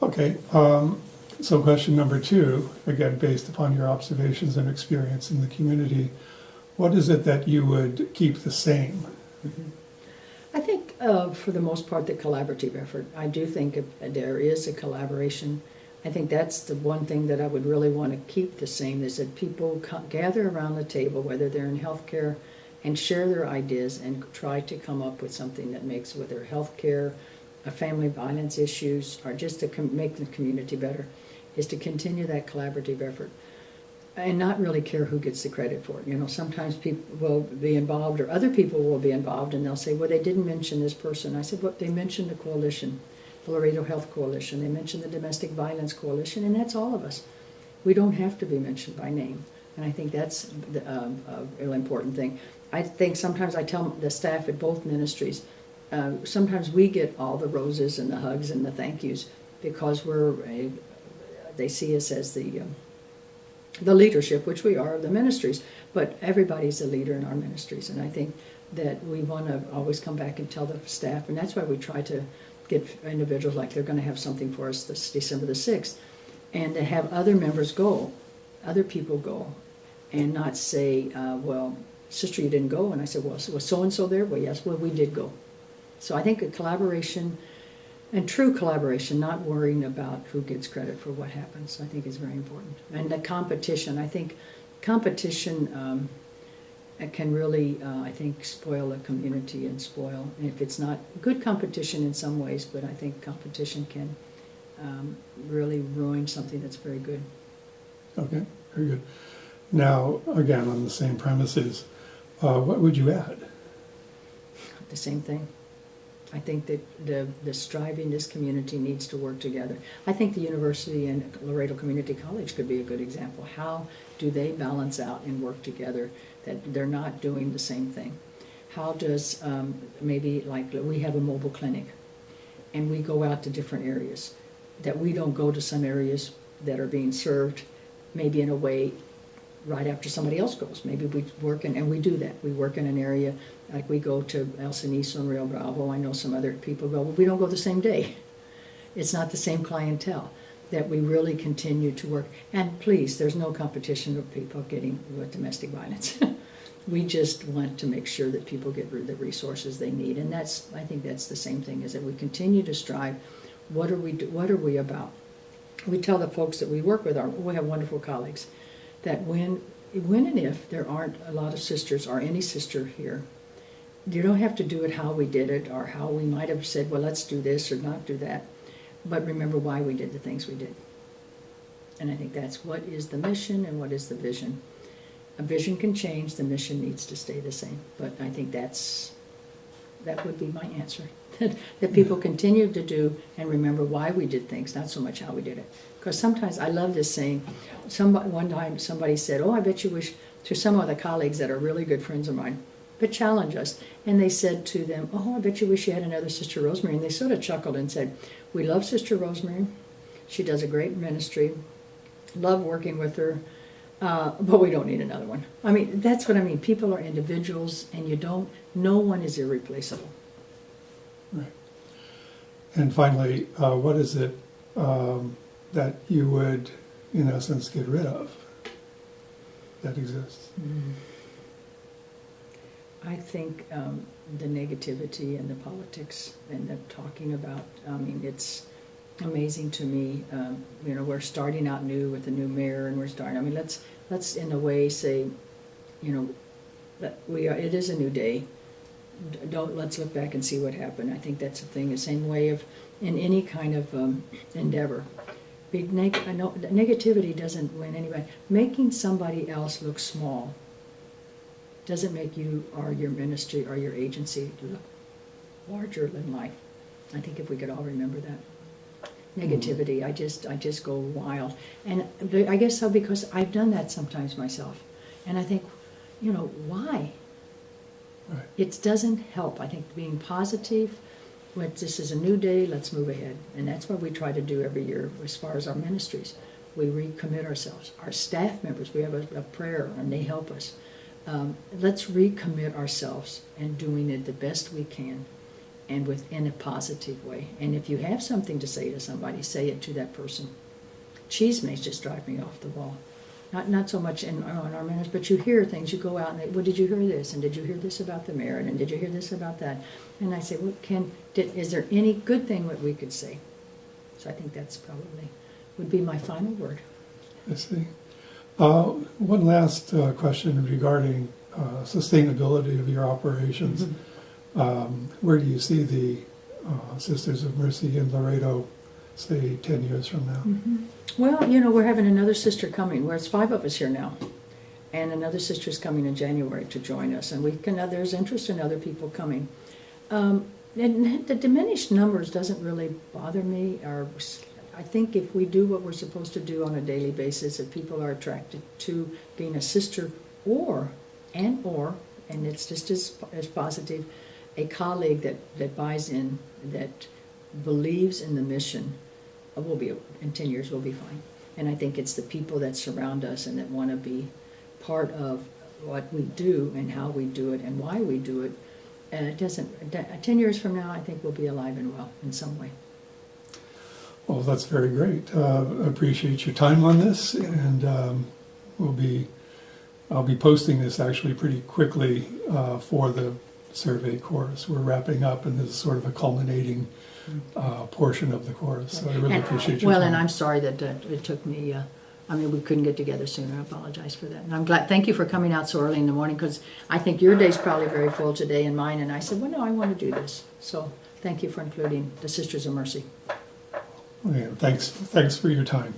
Okay, so question number 2, again, based upon your observations and experience in the community, what is it that you would keep the same? I think for the most part the collaborative effort. I do think if there is a collaboration. I think that's the one thing that I would really want to keep the same, is that people gather around the table, whether they're in healthcare, and share their ideas and try to come up with something that makes, whether healthcare, family violence issues, or just to make the community better, is to continue that collaborative effort and not really care who gets the credit for it. You know, sometimes people will be involved, or other people will be involved, and they'll say, well, they didn't mention this person. I said, well, they mentioned the coalition, the Laredo Health Coalition. They mentioned the Domestic Violence Coalition, and that's all of us. We don't have to be mentioned by name, and I think that's a really important thing. I think sometimes I tell the staff at both ministries, sometimes we get all the roses and the hugs and the thank yous because they see us as the leadership, which we are, of the ministries, but everybody's a leader in our ministries, and I think that we want to always come back and tell the staff, and that's why we try to get individuals, like they're going to have something for us this December the 6th, and to have other members go, other people go, and not say, well, sister, you didn't go, and I said, well, was so-and-so there? Well, yes, well, we did go. So I think a collaboration, and true collaboration, not worrying about who gets credit for what happens, I think is very important. And the competition, I think competition can really, I think, spoil a community and spoil, if it's not good competition in some ways, but I think competition can really ruin something that's very good. Okay, very good. Now, again, on the same premises, what would you add? The same thing. I think that the striving, this community needs to work together. I think the university and Laredo Community College could be a good example. How do they balance out and work together, that they're not doing the same thing? How does, maybe like we have a mobile clinic and we go out to different areas, that we don't go to some areas that are being served maybe in a way right after somebody else goes. Maybe we work in, and we do that. We work in an area, like we go to El Cenizo and Rio Bravo. I know some other people go, well, we don't go the same day. It's not the same clientele. That we really continue to work. And please, there's no competition with people getting with domestic violence. We just want to make sure that people get the resources they need. And that's, I think that's the same thing, is that we continue to strive. What are we about? We tell the folks that we work with, we have wonderful colleagues, that when and if there aren't a lot of sisters or any sister here, you don't have to do it how we did it or how we might have said, well, let's do this or not do that. But remember why we did the things we did. And I think that's what is the mission and what is the vision. A vision can change, the mission needs to stay the same. But I think that would be my answer. That people continue to do and remember why we did things, not so much how we did it. Because sometimes, I love this saying, one time somebody said, oh, I bet you wish, to some of the colleagues that are really good friends of mine, but challenge us. And they said to them, oh, I bet you wish you had another Sister Rosemary. And they sort of chuckled and said, we love Sister Rosemary. She does a great ministry. Love working with her. But we don't need another one. I mean, that's what I mean. People are individuals, and no one is irreplaceable. Right. And finally, what is it that you would, in essence, get rid of that exists? I think the negativity and the politics and the talking about, I mean, it's amazing to me. We're starting out new with a new mayor, and let's in a way say, that it is a new day. Let's look back and see what happened. I think that's the thing, the same way of in any kind of endeavor. Negativity doesn't win anybody. Making somebody else look small doesn't make you or your ministry or your agency look larger than life. I think if we could all remember that. Negativity, I just go wild. And I guess so, because I've done that sometimes myself. And I think, why? Right. It doesn't help. I think being positive, this is a new day, let's move ahead. And that's what we try to do every year as far as our ministries. We recommit ourselves. Our staff members, we have a prayer, and they help us. Let's recommit ourselves and doing it the best we can. and within a positive way. And if you have something to say to somebody, say it to that person. Cheese may just drive me off the wall. Not so much on our manners, but you hear things. You go out and well, did you hear this? And did you hear this about the merit? And did you hear this about that? And I say, well, is there any good thing that we could say? So I think that's probably would be my final word. I see. One last question regarding sustainability of your operations. Where do you see the Sisters of Mercy in Laredo, say, 10 years from now? Well, we're having another sister coming. There's 5 of us here now. And another sister's coming in January to join us. And there's interest in other people coming. And the diminished numbers doesn't really bother me. I think if we do what we're supposed to do on a daily basis, if people are attracted to being a sister and it's just as positive, a colleague that buys in, that believes in the mission, in 10 years we'll be fine. And I think it's the people that surround us and that want to be part of what we do and how we do it and why we do it. 10 years from now, I think we'll be alive and well in some way. Well, that's very great. I appreciate your time on this, and I'll be posting this actually pretty quickly for the survey course. We're wrapping up, and this is sort of a culminating portion of the course. So I really appreciate your time. Well, and I'm sorry that it took me. We couldn't get together sooner. I apologize for that. And I'm glad. Thank you for coming out so early in the morning, because I think your day's probably very full today and mine. And I said, well, no, I want to do this. So thank you for including the Sisters of Mercy. Yeah, thanks for your time.